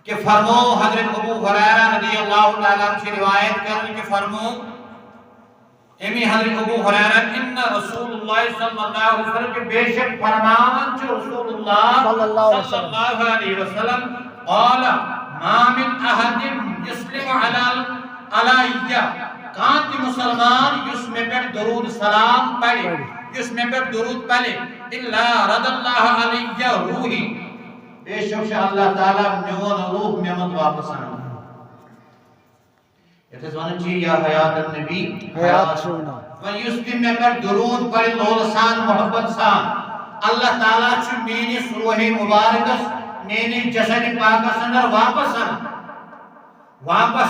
کہ فرمو حضرت ابو ہریرہ رضی اللہ تعالیٰ عنہ سے روایت کرنے کہ فرمو امی حضرت ابو ہریرہ ان رسول اللہ صلی اللہ علیہ وسلم کے بے شک فرمان چھ رسول اللہ صلی اللہ علیہ وسلم قال ما من احد يسلم علیہ کانت مسلمان یس میں پر درود سلام پڑھے یس میں پر درود پڑھے الا رد اللہ علیہ روحی بے شک اللہ تعالیٰ میون روح میمت واپس آنا یہ زمان چی یا حیات النبی حیات شونا و یسلم میں پر درود پڑھے لولسان محبت سان اللہ تعالیٰ چھ مینی روح مبارکس مینی جسد پاکس اندر واپس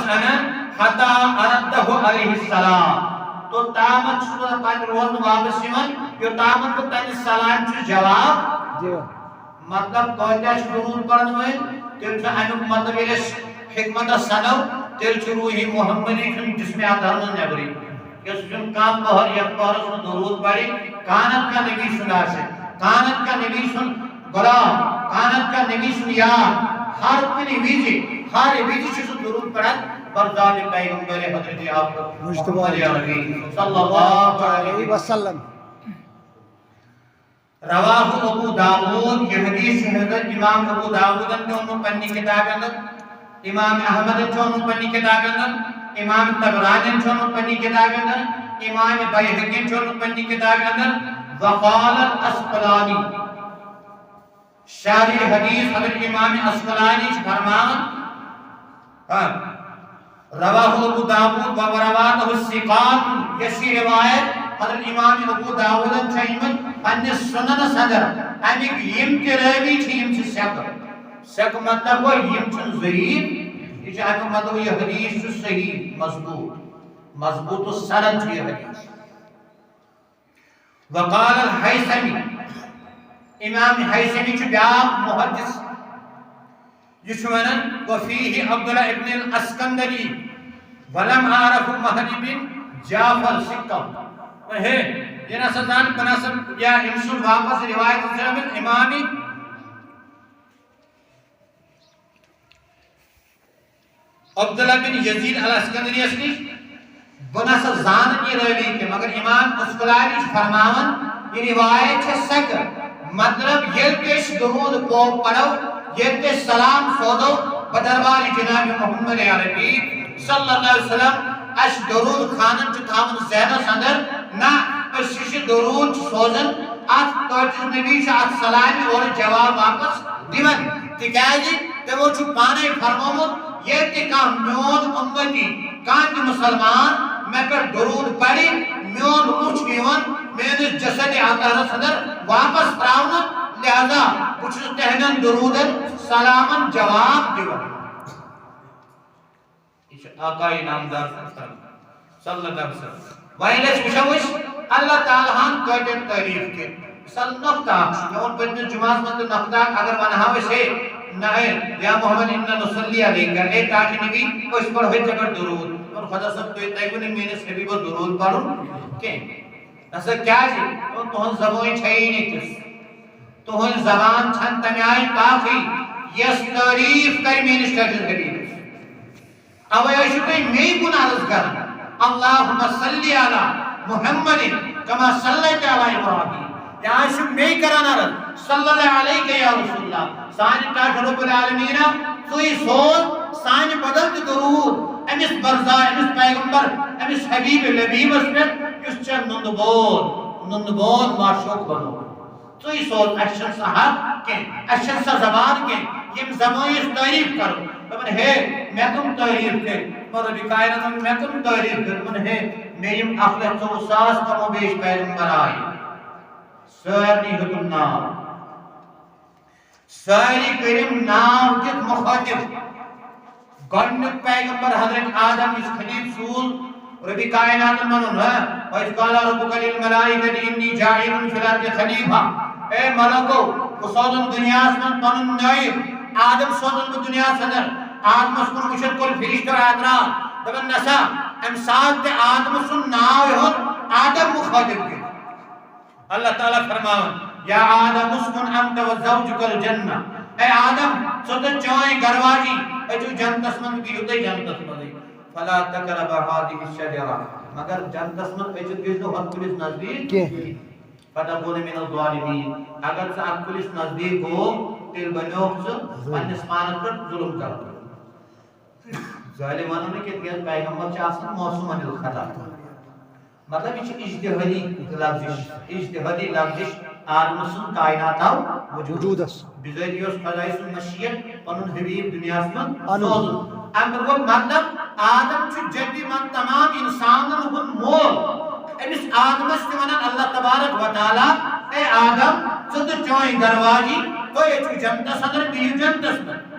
آنا حتی اردہ علیہ السلام تو تامت چھتا پانی روز واپس یمن جو تامت کو تانی سلام چھ جواب مطلب کوئیتا چھ درود پڑھن ہوئے تیل چھ انک مطلب ایلس حکمت سنو تیل چھ روحی محمدی چھ جسم آدھرن نبری کس جن کام بہر یک پہر سن درود پڑھی کانت کا نبی سنا سے کانت کا نبی سن غلام کانت کا نبی سن یار ہر نبی چھ درود پڑھن بردان پیغمبر حضرت آپ محمد عربی صلی اللہ علیہ وسلم رواہ ابو داود یہ حدیث حضرت امام ابو داود نے انہوں پنی کتاب اندر امام احمد نے انہوں پنی کتاب اندر امام طبرانی نے انہوں پنی کتاب اندر امام بیہقی نے انہوں پنی کتاب اندر وقال الاسقلانی شارح حدیث حضرت امام اسقلانی فرمان رواہ ابو داود و رواتہ الثقات یسی روایت حضرت امام ابو داود چاہیمن پنی سنن صدر امیک یم کے روی چھ سیک مطلب وہ یم چھ ضعیف یہ چاہتا مطلب یہ حدیث چھ صحیح مضبوط السند چھ یہ حدیث وقال الحیثمی امام حیثمی چھ بیاق محدث یشونن وفیہ عبداللہ ابن الاسکندری ولم عارف مہدی بن جعفر سکم ہے یہ نسدان بناسب یا انسو واپس روایت زمن امامی عبداللہ بن یزید الاسکندری اسلی بناسب زان کی روی کے مگر امام اسقلانی فرماون یہ روایت ہے سکر مطلب یہ پیش درود کو پڑھو یہ پیش سلام سوزو بدربار جناب محمد عربی صلی اللہ علیہ وسلم اش درود خانن چھ تھاون زیادہ سندر نا اس درود سوزن ات توجہ نبی چھ ات سلام اور جواب واپس دیون تکیازی تمو چھ پانے فرمومت یہ تکا میون امتی کانت مسلمان میں پر درود پڑھی میون روچ نیون میون جسد آتار صدر واپس تراؤنا لہذا کچھ تہنن درودن سلامن جواب دیون آقای نامدار صلی اللہ علیہ وسلم وائلس وشوش اللہ تعالیٰ ہم قیدن تعریف کے سل نقطہ یون پرنے جماعت مند نقطہ اگر منہاوے سے نائر یا محمد انہا نصلی علیہ کر اے تاکہ نبی کو اس پر ہوئی جگر درود اور خدا سب تو اتائی نے میں نے سبھی کو درود پڑھوں کہ ایسا کیا جی تو ہن زبوئی چھئی نہیں کس تو ہن زبان چھن تمیائی کافی یس تعریف کر میں نے سٹیٹس کری او ایشو کئی میں کن عرض کر اللہم صلی علی محمد کما صلیت علی ابراہیم یا ایشو میں کران عرض صلی اللہ علیہ یا رسول اللہ سانی تاج رب العالمین سوئی سوز سانی بدل درود امیس برزا امیس پیغمبر امیس حبیب لبیب اس پر اس چر نندبون معشوق بنو سوئی سوز اشن صحاب کے اشن سا زبان کے یم زمانی اس تعریف کرو من ہے میں تم تعریف کر اور ربی کائنات میں تم تعریف کر من ہے میریم اخلق تو ساس کمو بیش پیغمبر آئی ساری حکم نام ساری کریم نام جت مخاطب گنڈ پیغمبر حضرت آدم اس خلیف سول ربی کائنات منون ہے وَإِذْ قَالَ رَبُّكَ لِلْمَلَائِكَةِ إِنِّي جَاعِلٌ فِي الْأَرْضِ خَلِيفَةً اے ملکو سوزن دنیا من پنن نائب آدم سوزن دنیا صدر آدم اسکن وشد کل فرشت و آدران دبن نسا امساد دے آدم سن ناوے ہون آدم مخاطب کے اللہ تعالیٰ فرماؤں یا آدم اسکن انت و زوجک الجنہ اے آدم ژٕ چٲنۍ گرواجی أژِو جنتس منٛز بِہِو تُہۍ جنتس منٛزٕے فلا تقرب هذه الشجرة مگر جنتس منٛز أژِتھ گٔژھۍ نہٕ ہۄتھ کُلِس نزدیٖک فتكون من الظالمين اگر ژٕ اتھ کُلِس نزدیٖک گوٚو تیٚلہِ بنیوکھ ژٕ پننِس پانس پٮ۪ٹھ ظُلم کران ظٲلِم ونو نہٕ کینٛہہ تِکیٛازِ پیغمبر چھِ آسان موسوٗم بالخطا مطلب یہ اجتہادی لفظ آدم سن کائنات آو وجودس بذریعہ اس خدای سن مشیت پنن حبیب دنیا من سوزن امر وہ مطلب آدم چھ جدی من تمام انسانن ہن مول امس آدمس تہ ونان اللہ تبارک و تعالی اے آدم ژٕ تہ چٲنۍ گرواجی تُہۍ ٲسِو جنتس اندر بِہِو جنتس منٛز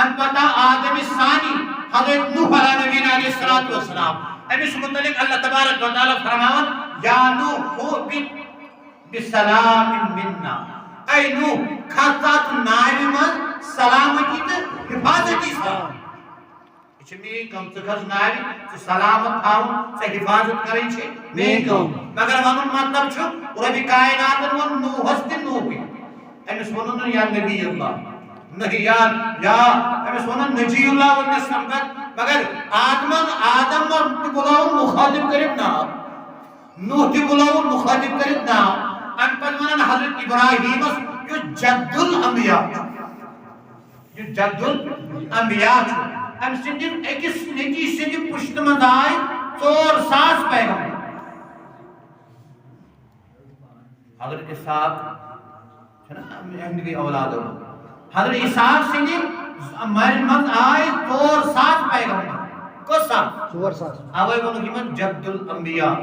ام پتہ آدم ثانی حضرت نوح علیہ نبی علیہ السلام امس متعلق اللہ تبارک و تعالی فرماون یا نوح بسلام منا اے نوح کھژات ناوِ منٛز سلامتی تہٕ حفاظتی سان یہ چھ میٲنۍ کٲم ژٕ کھژ ناوِ ژٕ سلامت تھاوُن ژےٚ حفاظت کرٕنۍ چھِ میٲنۍ کٲم مگر ونُن مطلب چھُ ربِ کائناتن ووٚن نوحس تہِ نوحٕے أمس ووٚنُن نہٕ یا نبی اللہ نہیں یا أمس ووٚنُن نجی اللہ ووٚننس سمگت مگر آدم تہِ بُلاوُن مخاطب کٔرِتھ ناو نوح تہِ بُلاوُن مخاطب کٔرِتھ ناو امہِ پتہٕ ونان حضرت ابراہیمس یُس جد الانبیاء چھُ یُس جد الانبیاء چھُ امہِ سٕنٛدِ أکِس نیٚچی سٕنٛدِ پُشتہٕ منٛز آے 4,000 پیغمبر حضرت اسحاق چھُنہ اہنٛدی اولاد حضرت اسحاق سٕنٛدِ مَرِ منٛز آے 4,000 پیغمبر کٔژ ساس 4,000 اوے ووٚنُکھ یِمن جد الانبیاء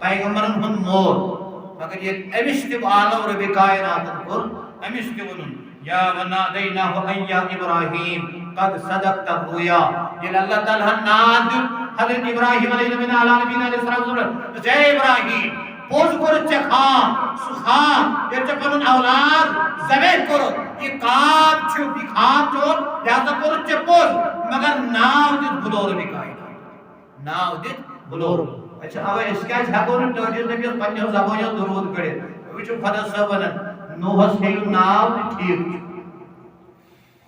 پیغمبرن ہُنٛد مول مگر ییٚلہِ أمِس تہِ عالم ربِ کائناتن کوٚر أمِس تہِ ووٚنُن یا ونادیناہ ان یا ابراہیم قد صدقت الرؤیا ییٚلہِ اللہ تعالیٰ ہن ناد دیُت حضرت ابراہیم علیہ السلام اے ابراہیم پوٚز کوٚرُتھ ژےٚ خام سُہ خام ییٚلہِ ژےٚ پنُن اولاد ذبح کوٚرُتھ یہِ خواب چھُ یہِ خواب چون لہذا کوٚرُتھ ژےٚ پوٚز مگر ناو دِتھ بُلو ربِ کائنات ناو دِتھ بُلو اچھا اوے أسۍ کیٛازِ ہٮ۪کو نہٕ ٹٲٹھِس نبِیَس پنٛنیو زبٲنیو درود پٔرِتھ وٕچھِو خۄدا صٲب ونان نوحس ہیٚیِو ناو تہِ ٹھیٖک چھُ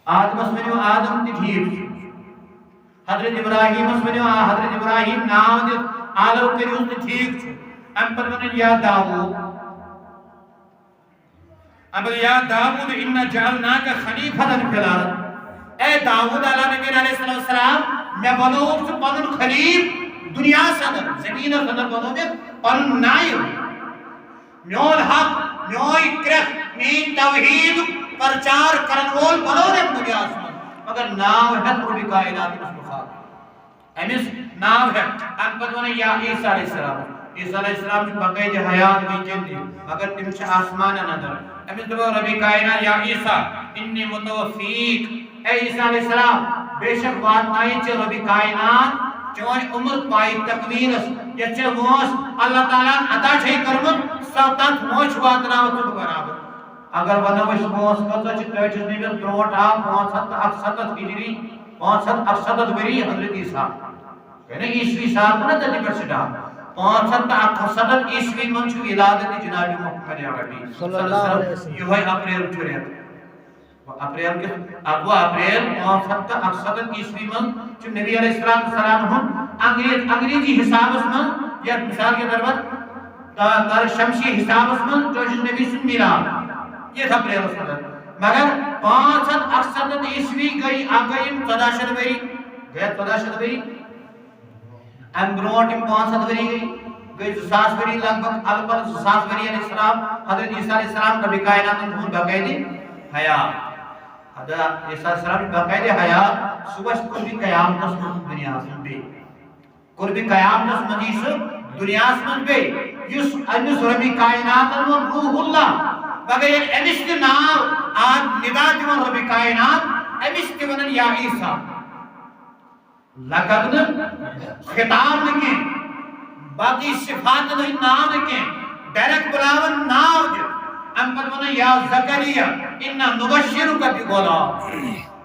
آدمس ؤنِو آدم تہِ ٹھیٖک چھُ حضرت ابراہیمس ؤنِو حضرت ابراہیم ناو دِتھ آلو کٔرۍہوٗس تہِ ٹھیٖک چھُ امہِ پتہٕ ونان یا داوود یا داوود اِنَّا جَعَلْنَاكَ خَلِيفَةً فِي الْأَرْضِ اے داوود علیہ السلام مےٚ بنووُکھ ژٕ پنُن خلیٖف دنیاہس اندر زمینس اندر بنووُکھ پنُن نایب میون حق میون کرٛٮ۪کھ میٲنۍ توحیٖدُک پرچار کرن وول بنووُکھ دنیاہس منٛز مگر ناو ہٮ۪تھ ربِ کائناتس مُخاطب أمِس ناو ہٮ۪تھ امہِ پتہٕ ونان یا عیسیٰ علیہ السلام عیسیٰ علیہ السلام چھُ باقٲعدٕ حیات وٕنکٮ۪ن تہِ مگر تِم چھِ آسمانن اندر أمِس دوٚپ ربِ کائنات یا عیسیٰ اِنِّی مُتوفیٖک اے عیسیٰ علیہ السلام بے شک واتنایہِ ژےٚ ربِ کائنات چون عمر پائی تکمیلس یتھ ژےٚ وٲنٛس اللہ تعالیٰ عطا چھے کٔرمٕژ سۄ تتھ وٲنٛس واتناوَتھ ژٕ برابر اگر ونو أسۍ وٲنٛس کۭژاہ چھِ ٹٲٹھِس نبِیَس برونٛٹھ آو 571 ہجری 571 ؤری حضرت عیسیٰ یعنی عیسوی سال چھُنہ تٔتھۍ پٮ۪ٹھ سٹارٹ 571 عیسوی منٛز چھُ ولادت جناب محمد عربی صلی اللہ علیہ وسلم یِہوٚے اپریل چھُ رٮ۪تھ اپریل کِس 2 اپریل 571 عیسوی منٛز چھُ نبی علیہ السلام ہُنٛد انگریزی حسابس منٛز یا مثال کے طور پر شمسی حسابس منٛز ٹٲٹھِس نبی سُنٛد میلاد یتھ اپریلس منٛز مگر 568 عیسوی گٔے 1400 ؤری گٔے 1400 ؤری امہِ برونٛٹھ یِم 500 ؤری گٔے 2000 ؤری لگ بگ البتہ 2000 ؤری علیہ السلام حضرت عیسیٰ علیہ السلام ربِ کائناتن ہُنٛد باقٲعدٕ حیات حضرت عیسیٰ علیہ السلام باقاعدہ حیات صبح قربِ قیامتس منٛز دنیاہس منٛز بیٚیہِ قربِ قیامتس منٛز یی سُہ دنیاہس منٛز بیٚیہِ یُس أمِس ربِ کائناتن ووٚن روح اللہ مگر ییٚلہِ أمِس تہِ ناو نِدا دِوان ربِ کائنات أمِس تہِ ونان یا عیسیٰ لقب نہٕ خطاب نہٕ کینٛہہ باقٕے صفاتن ہٕنٛدۍ ناو نہٕ کینٛہہ ڈایریکٹ بُلاوان ناو دِتھ امہِ پتہٕ ونان یا زکریا اِنَّا نُبَشِّرُکَ بِغُلام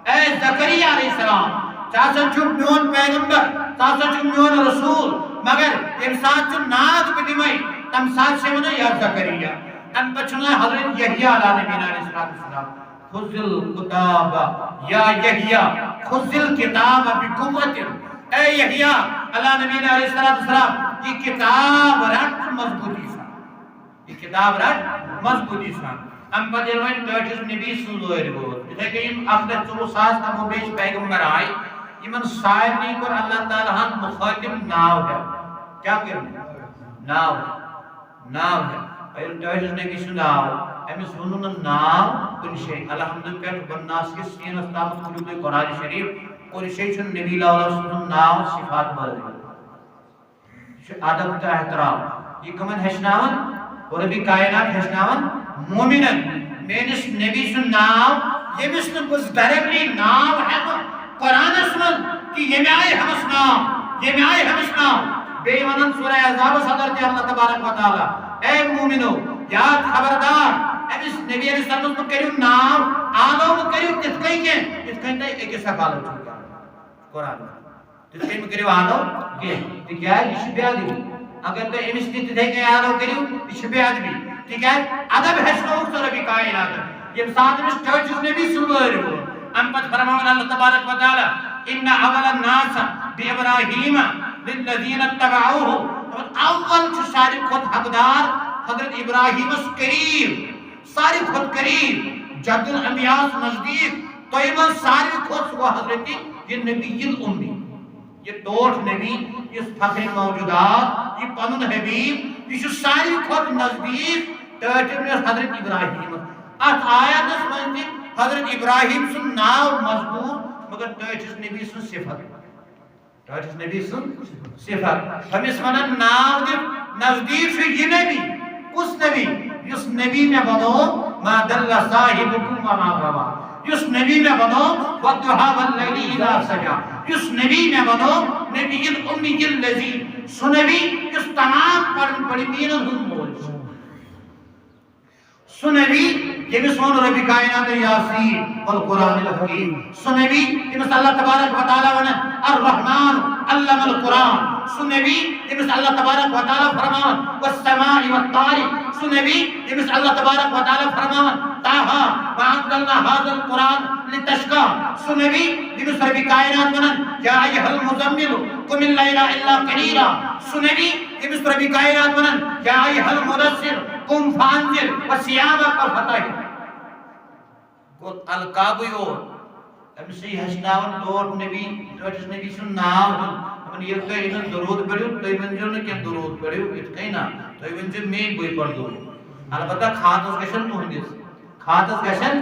اے زکریا علیہ السلام ژٕ ہسا چھُکھ میون پیغمبر ژٕ ہسا چھُکھ میون رسول مگر ییٚمہِ ساتہٕ ژٕ ناد بہٕ دِمے تمہِ ساتہٕ چھِ ونان یا زکریا امہِ پتہٕ چھِ ونان حضرت یحییٰ علیہ السلام خذ الکتاب یا یحییٰ خذ الکتاب بقوت، اے یحییٰ اللہ نبی علیہ السلام یہ کتاب رٹ مضبوطی سان، یہ کتاب رٹ مضبوطی سان۔ ام پتہ ییٚلہِ وۄنۍ ٹٲٹھِس نبی سُنٛد وٲرۍ ووت، یِتھے کٔنۍ یِم 1,24,000 نمو بیٚیہِ پیغمبر آے، یِمن سارنٕے کوٚر اللہ تعالیٰ ہن مخٲطب ناو ہٮ۪تھ، کیٛاہ کٔرِو ناو ناو ہٮ۪تھ۔ ییٚلہِ ٹٲٹھِس نبی سُنٛد آو أمِس ووٚنُن نہٕ ناو کُنہِ جایہِ، الحمدُ پٮ۪ٹھ بناس کِس سیٖنس تامَتھ کھوٗلِو تُہۍ قرآن شریٖف، کُنہِ جایہِ چھُنہٕ نبی اللہ سُنٛد ناو صفات وٲرۍ، یہِ چھُ ادب تہٕ احترام۔ یہِ کٕمن ہیٚچھناوان؟ ربی کائنات ہیٚچھناوان مومنن میٲنِس نبی سُنٛد ناو ییٚمِس نہٕ بہٕ ڈایریکٹلی ناو ہٮ۪کہٕ قرآنس منٛز کہِ ییٚمہِ آیہِ ہٮ۪مس ناو، ییٚمہِ آیہِ ہٮ۪مس ناو۔ بیٚیہِ وَنان سورہ احزابس اندر تہِ اللہ تبارک و تعالیٰ اے مومنو یاد خبردار أمِس نبی علیہ السلامس مہٕ کٔرِو ناو آلو مہٕ کٔرِو تِتھ کٔنۍ کینٛہہ یِتھ کٔنۍ تۄہہِ أکِس حوالہٕ چھُو کران قرآن، تِتھ کٔنۍ مہٕ کٔرِو آلو کینٛہہ تِکیٛازِ یہِ چھُ بے ادبی۔ اگر تُہۍ أمِس تہِ تِتھے کٔنۍ آلو کٔرِو یہِ چھُ بے ادبی، تِکیٛازِ ادب ہیٚچھنووُکھ ژٕ ربی کائنات ییٚمہِ ساتہٕ أمِس ٹٲٹھِس نبی سُنٛد وٲرۍ ووت۔ اَمہِ پتہٕ فرماوان اللہ تبارک و تعالیٰ اِنَّ أَوَّلَ النَّاسَ بِإِبْرَاهِيمَ لِلَّذِينَ اتَّبَعُوهُ، اول چھُ ساروی کھۄتہٕ حقدار حضرت ابراہیمس قریب، ساروی کھۄتہٕ قریب جد الانبیاء نزدیک تۄہہِ منٛز ساروی کھۄتہٕ گوٚو حضرت یہِ نبی الامی، یہ ٹوٹھ نبی، یہ فخر موجودات، یہ پنن حبیب، یہ چھُ ساروی کھۄتہٕ نزدیک ٹٲٹھِس حضرت ابراہیمس۔ اتھ آیاتس منٛز تہِ حضرت ابراہیم سُنٛد ناو مضبوط مگر ٹٲٹھِس نبی سُنٛد صفت، ٹٲٹھِس نبی سُنٛد صفت أمِس وَنان ناو دِتھ نزدیک چھُ یہِ نبی، کُس نبی؟ یُس نبی مےٚ وَنو ما دل صاحبكم وما غوى، یُس نبی مےٚ وَنو والضحى والليل إذا سجى، یُس نبی مےٚ وَنو نبی الأمی الذی، سُہ نبی یُس تمام پڑھمیٖنن ہُنٛد مول چھُ، سُہ نبی ییٚمِس ووٚن ربی کائنات یاسین والقرآن الحکیم، سُہ نبی ییٚمِس اللہ تبارک و تعالیٰ وَنان الرحمن علم القرآن، سُہ نبی ییٚمِس اللہ تبارک و تعالیٰ فرماوان والسماء والطارق، سُہ نبی ییٚمِس اللہ تبارک و تعالیٰ فرماوان طٰہٰ وأنزلنا هذا القرآن لتشقى، سُہ نبی ییٚمِس ربی کائنات وَنان یا أيها المزمل قم الليل إلا قليلا، سُہ نبی ییٚمِس ربی کائنات وَنان یا أيها المدثر قم فأنذر وثيابك فطهر۔ گوٚو القابٕے اوت أمِسٕے ہیٚچھناوان ٹوٹھ نبی، ٹٲٹھِس نبی سُنٛد ناو ہیوٚن، دَپان ییٚلہِ تُہۍ أمِس درود پٔرِو تُہۍ ؤنۍزیو نہٕ کینٛہہ درود پٔرِو یِتھ کٔنۍ نہ، تُہۍ ؤنۍزیو مے بٕے پَرٕ درود، البتہ کھاتَس گژھن تُہنٛدِس، کھاتَس گژھن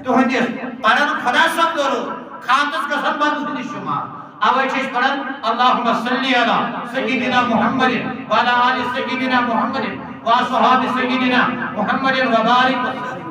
تُہنٛدِس، پَرن خۄدا صٲب درود، کھاتَس گژھن بنٛد سٕنٛدِس شُمار۔ اوے چھِ أسۍ پَران اللہُمَّ صلی علی سیدنا محمد وعلی آلِ سیدنا محمد وأصحاب سیدنا محمد وبارک وسلم،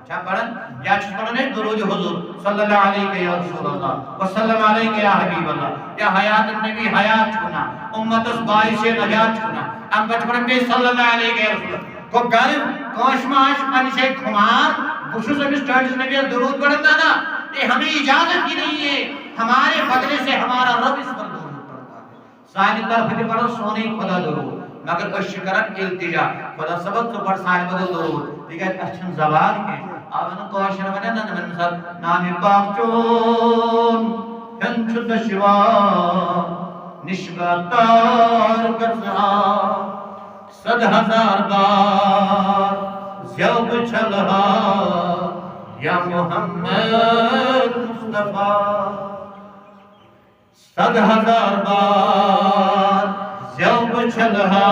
چھا پڑھن یا چھِ پڑھن ہے درود حضور صلی اللہ علیہ یا رسول اللہ وسلم علیہ یا حبیب اللہ، یا حیات النبی حیات چھُنا اُمتس باعث نجات چھُنا، اَمہِ پتہٕ چھِ پڑھن بیٚیہِ صلی اللہ علیہ یا رسول اللہ۔ گوٚو گر کٲنٛسہِ ما آسہِ پننہِ جایہِ خُمار بہٕ چھُس أمِس ٹٲٹھِس نبیَس درود پڑھن، نہ نہ یہ ہمیں اجازت ہی نہیں ہے، ہمارے بدلے سے ہمارا رب اس پر درود پڑھتا ہے، سانہِ طرفہٕ تہِ پڑھو سونُے خدا درود، مگر أسۍ چھِ کران التجا خدا صٲبن ژٕ پَر سانہِ بدل درود، تِکیٛازِ اَسہِ چھِنہٕ زبان کینٛہہ۔ آو نہٕ کٲشِر وَنان نہ مِثال نامہِ پاک چون ہیوٚن چھُ دُشوار نِشبتار گژھان 100,000 بار زٮ۪و بہٕ چھلہا یا محمد مصطفیٰ، 100,000 بار زٮ۪و بہٕ چھلہا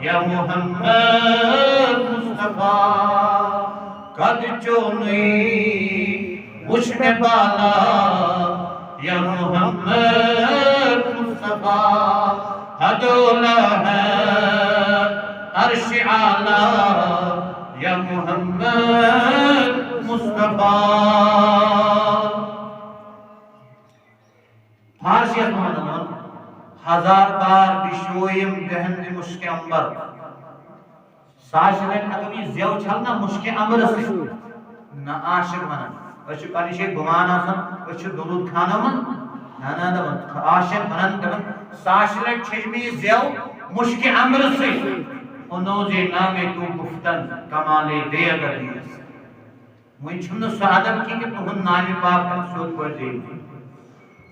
یا محمد مصطفیٰ، قد چونٕے وٕچھ مےٚ بالا یا محمد مصطفیٰ، حدولہ ہے عرش اعلیٰ یا محمد مصطفیٰ۔ فارسیت مانان 1000 بار بشویم بہن مشک امبر، 100 لٹہِ اگر یہِ زٮ۪و چھلنا مشکہِ امبرٕ سۭتۍ نہ عاشق ونان، أسۍ چھِ پننہِ جایہِ گُمان آسان أسۍ چھِ درود خاناوان، نہ نہ دپان عاشق ونان دپان 100 لٹہِ چھیٚج مےٚ یہِ زٮ۪و مشکہِ امبرٕ سۭتۍ، اُنوزے نامے تو گفتن کمالے بے ادبیس، وۄنۍ چھُنہٕ سُہ ادب کہِ تُہُنٛد نامہِ پاک ہٮ۪کہِ سیوٚد پٲٹھۍ زیٖنِتھ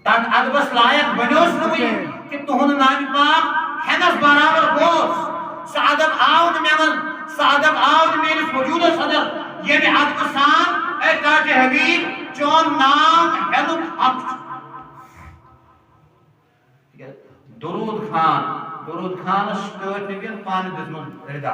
تتھ ادبس لایق بنیوس نہٕ وٕنہِ کہِ تُہُنٛد نامہِ پاک ہٮ۪نس برابر گوس سُہ ادب آو نہٕ مےٚ منٛز سُہ ادب آو نہٕ میٲنِس وجوٗدس انٛدر ییٚمہِ ادبہٕ سان اے تاج حبیٖب چون نام ہٮ۪نُک حق چھُ درود خانس چھُ ٹٲٹھۍ نبیَن پانہٕ دِژمٕژ رِدا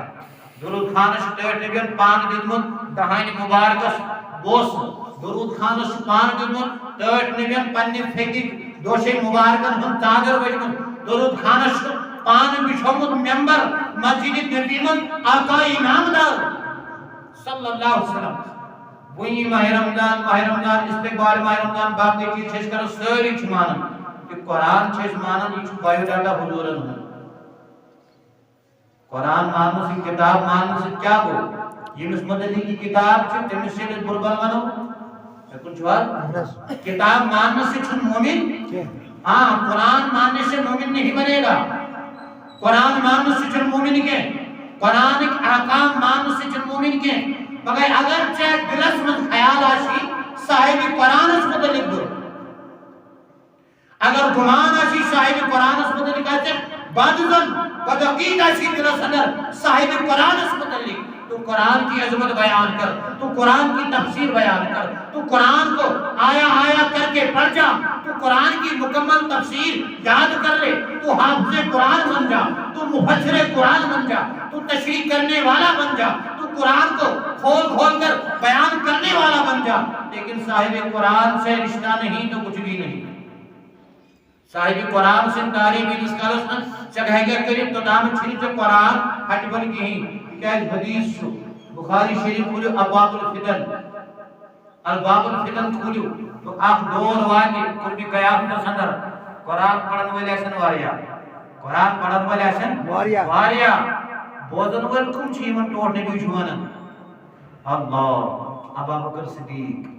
درود خانس چھُ ٹٲٹھۍ نبیَن پانہٕ دیُتمُت دہانہِ مُبارکس بوسہٕ درود خانس چھُ پانہٕ دیُتمُت ٹٲٹھۍ نبیَن پننہِ فیکِک دوشے مُبارکن ہُنٛد ژادر ؤجمٕژ درود خانس چھُ پانہٕ بِچھومُت ممبر مسجد نبی منٛز آقا انعامدار صلی اللہ علیہ وسلم وٕنہِ ماہ رمضان استقبال ماہ رمضان باقٕے چیٖز چھِ أسۍ کران سٲری چھِ مانان کہ قرآن چھِ أسۍ مانان یہِ چھُ بایو ڈاٹا حضوٗرن ہُنٛد قرآن ماننہٕ سۭتۍ کتاب ماننہٕ سۭتۍ کیٛاہ گوٚو ییٚمِس متعلق یہِ کتاب چھِ تٔمِس چھِ أسۍ بُربل ونو ہیٚکُن چھُوا کتاب ماننے سے چھُنہٕ مومن ہاں قرآن ماننے سے مومن نہیں بنے گا قرآن ماننے سے چھُنہٕ مومن کینٛہہ قرآنٕکۍ احکام ماننے سے چھُنہٕ مومن کینٛہہ مگر اگر ژےٚ دِلس منٛز خیال آسی صاحبِ قرآنس متعلق گوٚو اگر گمان آسی صاحب قرآنس متعلق آسہِ بد زن بدعقید آسی دلس اندر صاحب قرآنس متعلق تو قرآن کی عظمت بیان کر تو قرآن کی تفسیر بیان کر تو قرآن کو آیا آیا کر کے پڑھ جا تو قرآن کی مکمل تفسیر یاد کر لے تو حافظ قرآن بن جا تو مفسر قرآن بن جا تو تشریح کرنے والا بن جا تو قرآن کو کھول کھول کر بیان کرنے والا بن جا لیکن صاحب قرآن سے رشتہ نہیں تو کچھ بھی نہیں صاحب قرآن سے تعلیم اس کالس میں چگہگا کریم تو نام چھری جو قرآن ہٹ بن گئی کہ حدیث چھو بخاری شریف کھولو ابواب الفتن کھولو تو آپ دور واقعی قربی قیامت اندر قرآن پڑھن والے ایسن واریا قرآن پڑھن والے ایسن واریا بوزن والے کم چھی من ٹوٹنے بھی جوانا اللہ ابا بکر صدیق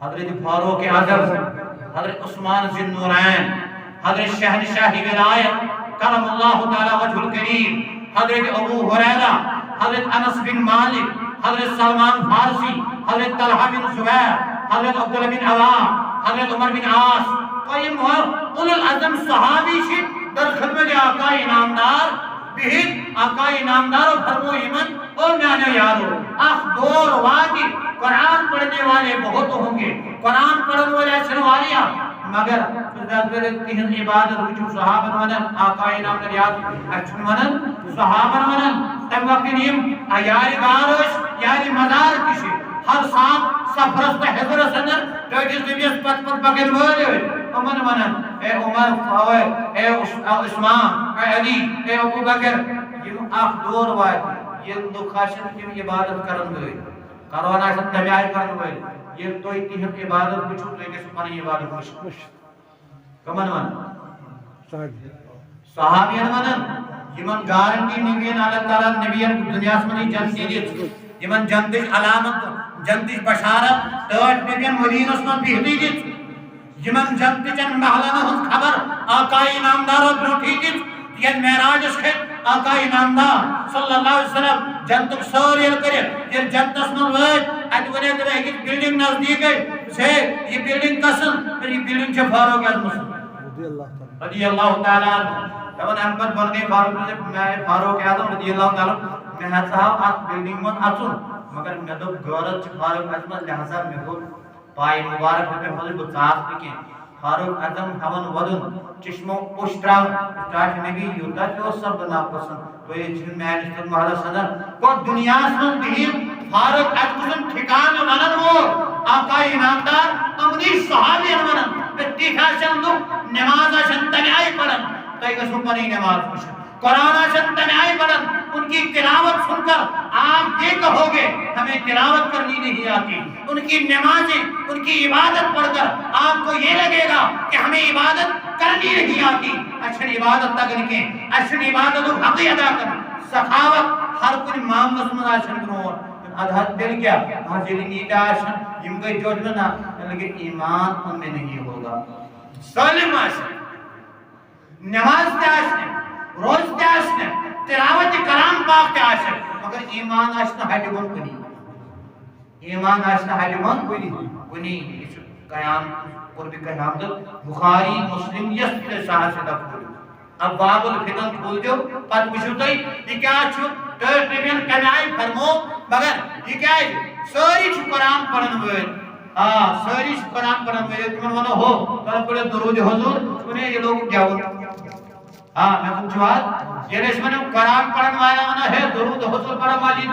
حضرت فاروق اعظم حضرت عثمان ذی النورین حضرت شہنشاہ ولایت کرم اللہ تعالی وجہ الکریم حضرت ابو ہریرہ حضرت انس بن مالک حضرت سلمان فارسی حضرت طلحہ بن زبیر حضرت عبداللہ بن عوام حضرت عمر بن عاص قیم اول العظم صحابی شی در خدمت آقا انعامدار بہت آقا انعامدار و فرمو ایمن اور میانے یارو اخ دور واقعی قرآن پڑھنے والے بہت ہوں گے قرآن پڑھنے والے سنواریا مگر تہن عبادت وچو صحابن ونن آقا انعامدار یاد اچھن ونن صحابن ونن تم وقت نیم یاری گارش یاری مدار کشی ہر ساتھ سفرس پہ حضرت سندر ٹوٹیس نبیس پت پت پکن بھولے امن ونن اے عمر اے عثمان اے علی اے ابو بکر یم اخ دور وات یم لوگ خاشن یم عبادت کرن گئے کرونا آسان تمیائی کرن گئے یہ تو اتنی عبادت بچو تو ایک سپانی عبادت بچو کمن ون صحابین ونن یمن گارنٹی نبیین اللہ تعالیٰ نبیین دنیا سمجھی جنتی دیت یمن جنتش علامت جنتش بشارت ٹوٹ نبیین مدین اسمان بیہتی دیت یمن جنتشن محلن ہن خبر آقا انعامدار و بروٹی دیت یہ معراج اس کے آقا انعامدار صلی اللہ علیہ وسلم جنتک سور یہ کرے یہ جنت اسمان وید ات ونے کہ ایک بلڈنگ نزدیک ہے سے یہ بلڈنگ کسن پھر یہ بلڈنگ چھ فاروق اعظم رضی اللہ تعالیٰ عنہ جب احمد بن گئی فاروق اعظم رضی اللہ تعالیٰ میں ہے صاحب آپ بلڈنگ من اچھن مگر میں دو گورت چھ فاروق اعظم لہذا میں کو پائی مبارک میں حضر بچاس لکھیں فاروق اعظم ہون ودن چشمو پشترا سٹارٹ نبی یوتا جو سب ناپسند تو یہ چن میں جس محلہ صدر کو دنیا سن بہیم فاروق اعظم ٹھکان ونن وہ آقا انعامدار امنی صحابی ونن اتیخا شن لوگ نماز شن تنعائی پڑھن تو ایک سپنی نماز پڑھن قرآن شن تنعائی پڑھن ان کی تلاوت سن کر آپ یہ کہو گے ہمیں تلاوت کرنی نہیں آتی ان کی نمازیں ان کی عبادت پڑھ کر آپ کو یہ لگے گا کہ ہمیں عبادت کرنی نہیں آتی اچھن عبادت تک نکیں اچھن عبادت حقی ادا کریں سخاوت ہر کوئی معاملس من آشن کنور ادھر دل کیا حاضر نیتا آشن یم گئی جوجمنا لیکن ایمان ان میں نہیں ہوگا ظالم آشن نماز تے آشن روز تے آشن تلاوت کلام پاک تے آشن مگر ایمان آشن ہٹ گن کنی ایمان آسنا حجمان کنی قیام قرب قیامت بخاری مسلم یس صحیح سے کھول اب باب الفتن کھول جو پت وچھو تھی یہ کیا چھو ٹر ٹریبین کنائی فرمو مگر یہ کیا ہے ساری چھو قرآن پڑھن ہوئے ساری چھو قرآن پڑھن ہوئے تمہیں ونو ہو تمہیں پڑھے درود حضور انہیں یہ لوگ جاؤ میں تم چھوات یہ اس میں قرآن پڑھن والا ونو ہے درود حضور پڑھا ماجید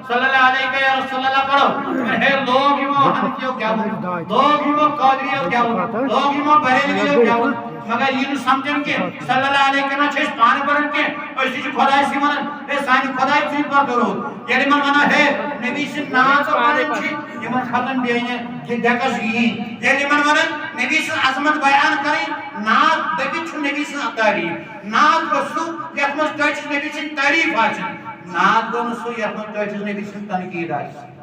صلی اللہ علیہ یا رسول اللہ پڑھو ہے لوگ ہی وہ حنفیوں کیا ہو لوگ ہی وہ قادریوں کیا ہو لوگ ہی وہ بریلویوں کیا ہو مگر یہ سمجھن کے صلی اللہ علیہ وسلم چھس پان پڑھن کے اور اسی خدای سی ونن اے سانی خدای سی پر درود یعنی من ونا ہے نبی سے ناز پڑھن چھ یہ من ختم دینے یہ دکس یہ یعنی من ونن نبی سے عظمت بیان کریں ناز دبی چھ نبی سے تعریف ناز رسو یتمس تچ نبی سے تعریف آچن ناز رسو یتمس تچ نبی سے تنقید آچن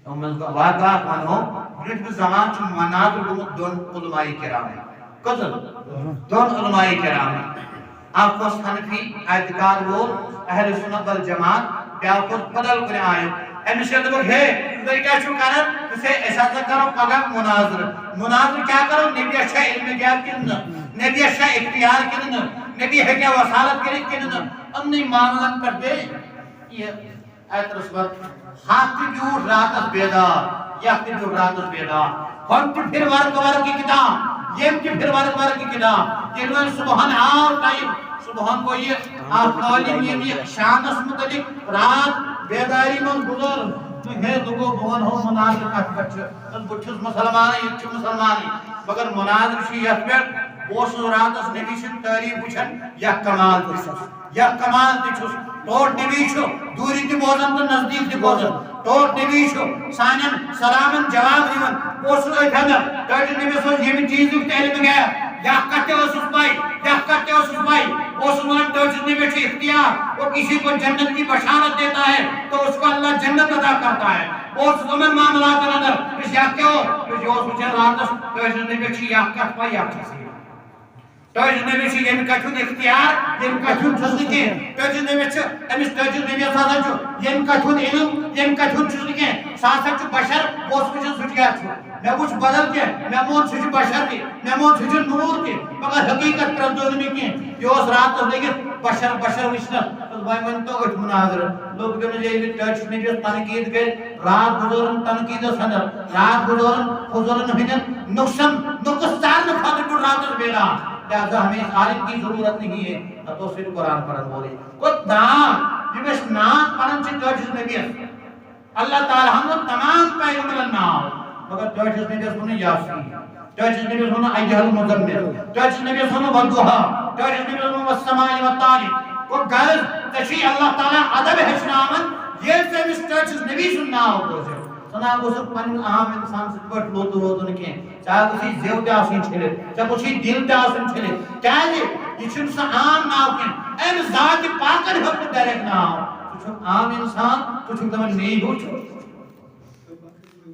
واقعہ مانو برٹھ زمان چھ مناظر گمت دون علماء کرام کذل دون علماء کرام آپ کو حنفی اعتقاد وہ اہل سنت والجماعت کیا کو بدل کرے آئے امیشہ دبک ہے تو کیا چھو کرن اسے احساس کرو پگا مناظر مناظر کیا کرو نبی اچھا علم گیاب کنن نبی اچھا اختیار کنن نبی ہے کیا وصالت کنن ہم نہیں معاملات کرتے یہ آیت رسول ہاتھ کی جھوٹ رات اس بیدار یا کی جھوٹ رات اس بیدار ہم کی پھر ورک کی کتاب یہ کی پھر ورک کی کتاب یہ لوگ سبحان آر ٹائم سبحان کو یہ آفالی یہ شان اس متعلق رات بیداری من گزر ہے لوگوں بہن ہو مناظر کٹ بچے بچھس مسلمانی یہ مسلمانی مگر مناظر شی یہ پر بوس رات اس نبی سے تعریف وچھن یا کمال دچھس توٹ نبی چھو دوری تی بوزن تو نزدیک تی بوزن توٹ نبی چھو سانن سلامن جواب دیون بوس ایتھن توٹ نبی سو یہ بھی چیز کی علم گیا یا کرتے ہو سسپائی بوس مان توٹ نبی چھو اختیار وہ کسی کو جنت کی بشارت دیتا ہے تو اس کو اللہ جنت عطا کرتا ہے بوس زمن معاملات اندر اس یا کیوں اس جو سوچے راتس توٹ نبی چھو یا کت پائی یا کسی توجہ نبی چھو یم کتھن اختیار یم کتھن چھس نکے توجہ نبی چھو امس توجہ نبی ساسا چھو یم کتھن علم یم کتھن چھس نکے ساسا چھو بشر بوس وچھن سچ گیا چھو میں وچھ بدل کے میں مون سچ بشر کے میں مون سچ نور کے مگر حقیقت پردو نمی کے یہ اس رات تو لیکن بشر وچھنا تو بھائی من تو اٹھ مناظر لوگ دن یہ توجہ نبی تنقید کے رات گزارن تنقید سندر رات گزارن حضورن ہن نقصان خاطر رات بیلا لہذا ہمیں عالم کی ضرورت نہیں ہے تو صرف قرآن پڑھن بولے کچھ نام جبس نام پڑھن سے توجہ نبی اللہ تعالی ہم تمام پیغمبران نام مگر توجہ نبی سنو یاسین توجہ نبی سنو ایھا المزمل توجہ نبی سنو والضحى توجہ نبی سنو والسماء والطارق کو غرض تشی اللہ تعالی ادب ہچنامن یہ سے مس توجہ نبی سننا ہو سنا گوس پن عام انسان سے پٹ لوت روزن کے چاہے کسی زیو تے آسن چھلے چاہے کسی دل تے آسن چھلے کیا یہ چھن سا عام ناو کے ایم ذات پاکر حق ڈائریکٹ ناو تو عام انسان تو چھن تمن نہیں ہو چھو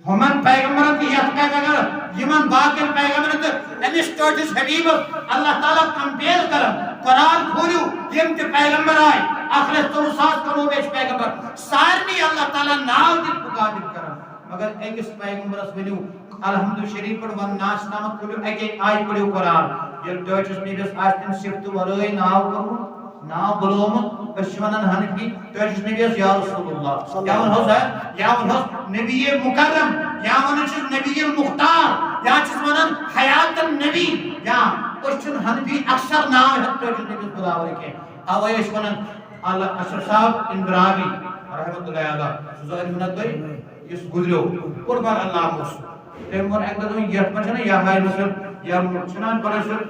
ہمن پیغمبران کی یاد کیا اگر یمن باقی پیغمبران تو انسٹوٹس حبیب اللہ تعالیٰ کمپیئر کرم قرآن کھولیو یم تے پیغمبر آئے آخرت تو ساتھ کمو بیچ پیغمبر سارنی اللہ تعالیٰ ناو دیت مقادم کرم مگر ایک اس پیغمبر اس ونیو الحمد شریف پر ون ناس نامت کھولیو ایک آئی پڑیو قرآن یہ ڈوچس نیبس آستن شفت ورائی ناو کرو ناو بلوم اشونن حنفی ڈوچس نیبس یا رسول اللہ یا ون حوض ہے یا ون حوض نبی مکرم یا ون چیز نبی مختار یا چیز ونن حیات النبی یا اشن حنفی اکثر ناو ہے ڈوچس نیبس بلاوری کے آوائی اشونن اشر صاحب اندراوی رحمت اللہ علیہ سوزاری منت بھائی اس گزریو قربان اللہ موسو تیمون ایک دن یہ پچھنا یا ہائی نصر یا چنان پرشر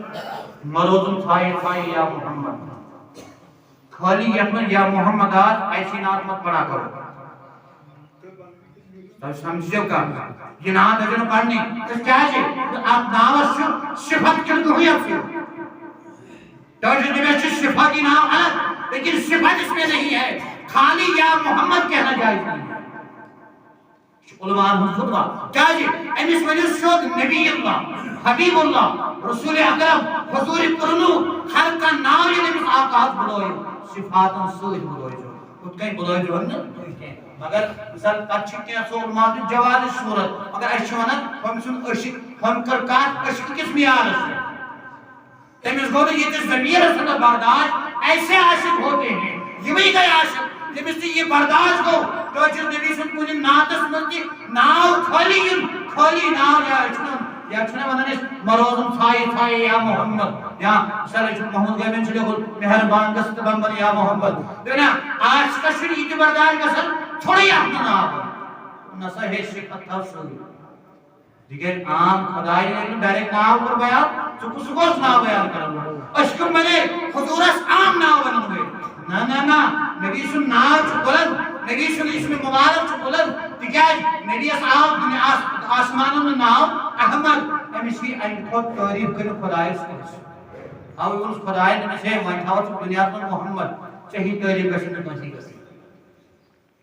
مروزن تھائی یا محمد خالی یحمد یا محمد آج ایسی نات مت پڑھا کرو تو سمجھو کا یہ نات اجنو پڑھنی اس کیا ہے آپ ناوش شفت کردو ہوئی افسر توجہ نبیش شفا کی نام الگ لیکن صفت اس میں نہیں ہے خالی یا محمد کہنا جائز نہیں علماء خطبہ کیا جی امیس وجہ شد نبی اللہ حبیب اللہ رسول اکرم حضور کرنو ہر کا نام یہ نبیس آقاز بلوئے صفاتاں سوئی بلوئے جو خود کہیں بلوئے جو ہم نے مگر مثال پتہ چھ کینٛہہ ژور ماد جواز صورت مگر اَسہِ چھِ وَنان ہُمۍ سُنٛد ہُمۍ کٔر کتھ عشق کِس معیارس پٮ۪ٹھ تٔمِس گوٚو نہٕ ییٖتِس ضمیٖرس اندر برداشت ایسے عاشق ہوتے ہیں یِمٕے گٔے عاشق تٔمِس تہِ یہِ برداشت گوٚو کٲشِر نبی سُنٛد کُنہِ نعتس منٛز تہِ ناو خٲلی یُن خٲلی ناو یا چھُنہ وَنان أسۍ مروزُم ژھایہِ ژھایہِ یا محمد یا مثال محمد گامین چھُ لیوٚکھمُت مہربان گژھ تہٕ بمبر یا محمد دوٚپُن عاشقس چھُنہٕ یہِ تہِ برداشت گژھان ژھوٚرٕے اکھ نہٕ ناو نسا ہے صفت تھاو سۭتۍ تِکیٛازِ عام خۄداے ییٚلہِ نہٕ ڈایریکٹ ناو کوٚر بیان ژٕ کُس گوٚژھ ناو بیان کران أسۍ کیوں بنے حضورس عام ناو ونان وٲلۍ نہ نبی سُنٛد ناو چھُ بُلند نبی سُنٛد اسمِ مبارک چھُ بُلند تِکیٛازِ نبیَس آو دُنیا آسمانن منٛز ناو احمد أمِس یی اَمہِ کھۄتہٕ تعریٖف کٔرِتھ خۄدایس کٲنٛسہِ اَوے ووٚنُس خۄداین دوٚپنس ہے وۄنۍ تھاوَتھ ژٕ دُنیاہس منٛز محمد ژےٚ تعریٖف گژھِ نہٕ کٲنٛسی گژھٕنۍ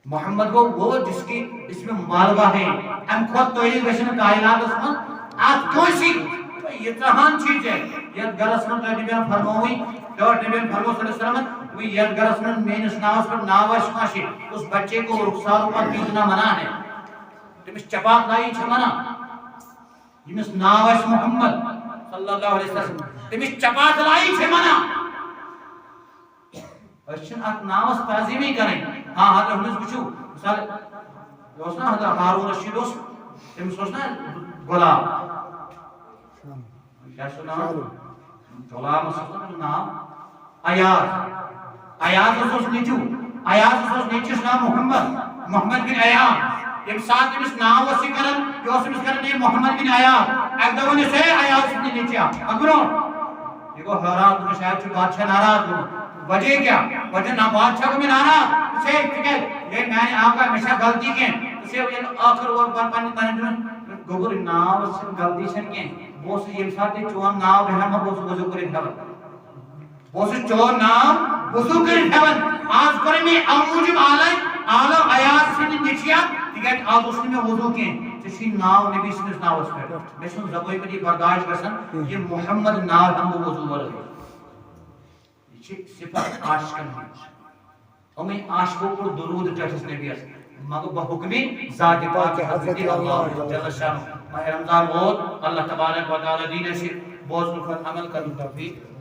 محمد گو وہ جس کی اس میں مبالغہ ہے ام خود تعریف گژھِ نہٕ کائناتس منٛز اتھ کٲنٛسی یہ ترہان چیز ہے یتھ گرس منٛز نبیَن فرمووٕے نبیَن فرموو صلی اللہ علیہ وسلم یتھ گرس منٛز میٲنِس ناوس پٮ۪ٹھ ناو آسہِ کٲنٛسہِ اس بچے کو رخسار اوپر بیچنا منع ہے تٔمِس چپات لائی چھِ منع ییٚمِس ناو آسہِ محمد صلی اللہ علیہ وسلم تٔمِس چپات لائی چھِ منع أسۍ چھِنہٕ اتھ ناوس تعظیٖمی کرٕنۍ ہاں حضرت ہُمِس وٕچھِو مثال یہِ اوس نا حضرت ہارون رشید اوس تٔمِس اوس نا غلام کیٛاہ چھُ ناو غلامس اوس نا ناو ایاز اوس نیٚچوٗ ایازس اوس نیٚچوِس ناو محمد بن ایاز ییٚمہِ ساتہٕ أمِس ناو اوس یہِ کران یہِ اوس أمِس کران ہے محمد بن ایاز اکہِ دۄہ ووٚنُس ہے ایاز سٕنٛدِ نیٚچِیا اکھ برونٛٹھ یہِ گوٚو حٲران دوٚپُن شاید چھُ بادشاہ ناراض گوٚمُت وجہ کیا وجہ نہ بادشاہ کو میں ناراض سے یہ میں آپ کا ہمیشہ غلطی کے اسے آخر وہ پنی تنہ گوبر ناو سے غلطی چھن کے وہ سے یم ساتھ چون ناو بہم وہ وضو کرے ہون وہ سے چون ناو وضو کرے ہون آج کرے میں موجب عالم ایاز سے نچیا تکیت آج اس نے وضو کے چشی ناو نبی صلی اللہ علیہ وسلم میں سن زبوی پر برداشت گژھن یہ محمد ناو ہم وضو ور صفت عاشقن ہمیں عاشقوں کو درود چڑھس نبیس مگر بحکمی ذات پاک حضرت اللہ جل شانہ ماہ رمضان ووت اللہ تبارک و تعالی دین سے بوزن کھت عمل کرن توفیق